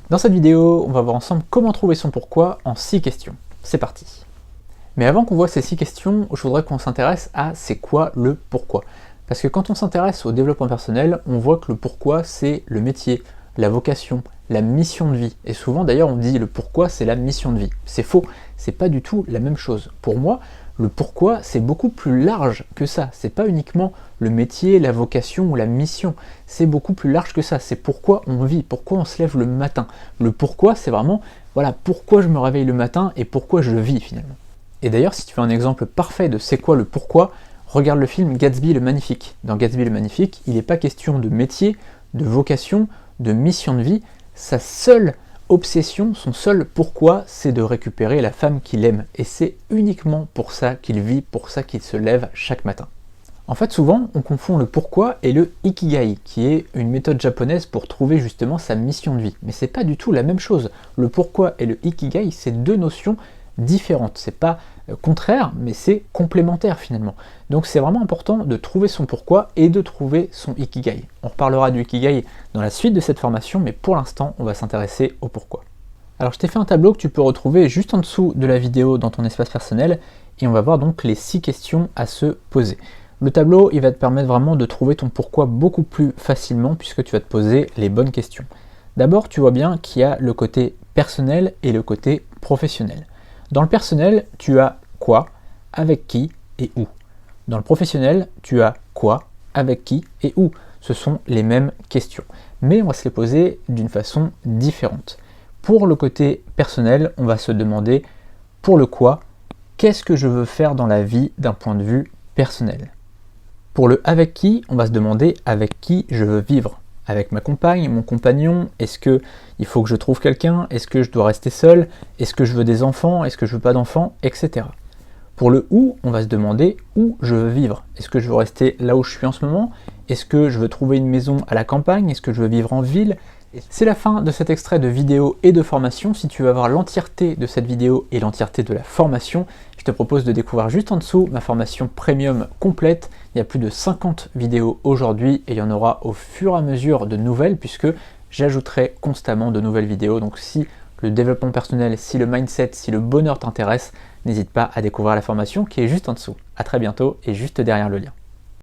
Dans cette vidéo, on va voir ensemble comment trouver son pourquoi en 6 questions. C'est parti. Mais avant qu'on voit ces 6 questions, je voudrais qu'on s'intéresse à c'est quoi le pourquoi. Parce que quand on s'intéresse au développement personnel, on voit que le pourquoi c'est le métier, la vocation, la mission de vie. Et souvent d'ailleurs on dit le pourquoi c'est la mission de vie. C'est faux, c'est pas du tout la même chose. Pour moi, le pourquoi c'est beaucoup plus large que ça. C'est pas uniquement le métier, la vocation ou la mission. C'est beaucoup plus large que ça. C'est pourquoi on vit, pourquoi on se lève le matin. Le pourquoi c'est vraiment, voilà, pourquoi je me réveille le matin et pourquoi je vis finalement. Et d'ailleurs, si tu veux un exemple parfait de c'est quoi le pourquoi, regarde le film Gatsby le Magnifique. Dans Gatsby le Magnifique, il n'est pas question de métier, de vocation, de mission de vie. Sa seule obsession, son seul pourquoi, c'est de récupérer la femme qu'il aime. Et c'est uniquement pour ça qu'il vit, pour ça qu'il se lève chaque matin. En fait, souvent, on confond le pourquoi et le ikigai, qui est une méthode japonaise pour trouver justement sa mission de vie. Mais c'est pas du tout la même chose. Le pourquoi et le ikigai, c'est deux notions différentes. C'est pas contraire, mais c'est complémentaire finalement. Donc c'est vraiment important de trouver son pourquoi et de trouver son ikigai. On reparlera du ikigai dans la suite de cette formation, mais pour l'instant, on va s'intéresser au pourquoi. Alors je t'ai fait un tableau que tu peux retrouver juste en dessous de la vidéo dans ton espace personnel, et on va voir donc les 6 questions à se poser. Le tableau, il va te permettre vraiment de trouver ton pourquoi beaucoup plus facilement, puisque tu vas te poser les bonnes questions. D'abord, tu vois bien qu'il y a le côté personnel et le côté professionnel. Dans le personnel, tu as quoi, avec qui et où. Dans le professionnel, tu as quoi, avec qui et où. Ce sont les mêmes questions, mais on va se les poser d'une façon différente. Pour le côté personnel, on va se demander pour le quoi, qu'est-ce que je veux faire dans la vie d'un point de vue personnel. Pour le avec qui, on va se demander avec qui je veux vivre. Avec ma compagne, mon compagnon, est-ce qu'il faut que je trouve quelqu'un? Est-ce que je dois rester seul? Est-ce que je veux des enfants? Est-ce que je veux pas d'enfants? Etc. Pour le où, on va se demander où je veux vivre. Est-ce que je veux rester là où je suis en ce moment? Est-ce que je veux trouver une maison à la campagne? Est-ce que je veux vivre en ville? C'est la fin de cet extrait de vidéo et de formation. Si tu veux avoir l'entièreté de cette vidéo et l'entièreté de la formation, je te propose de découvrir juste en dessous ma formation premium complète. Il y a plus de 50 vidéos aujourd'hui et il y en aura au fur et à mesure de nouvelles puisque j'ajouterai constamment de nouvelles vidéos. Donc si le développement personnel, si le mindset, si le bonheur t'intéresse, n'hésite pas à découvrir la formation qui est juste en dessous. À très bientôt et juste derrière le lien.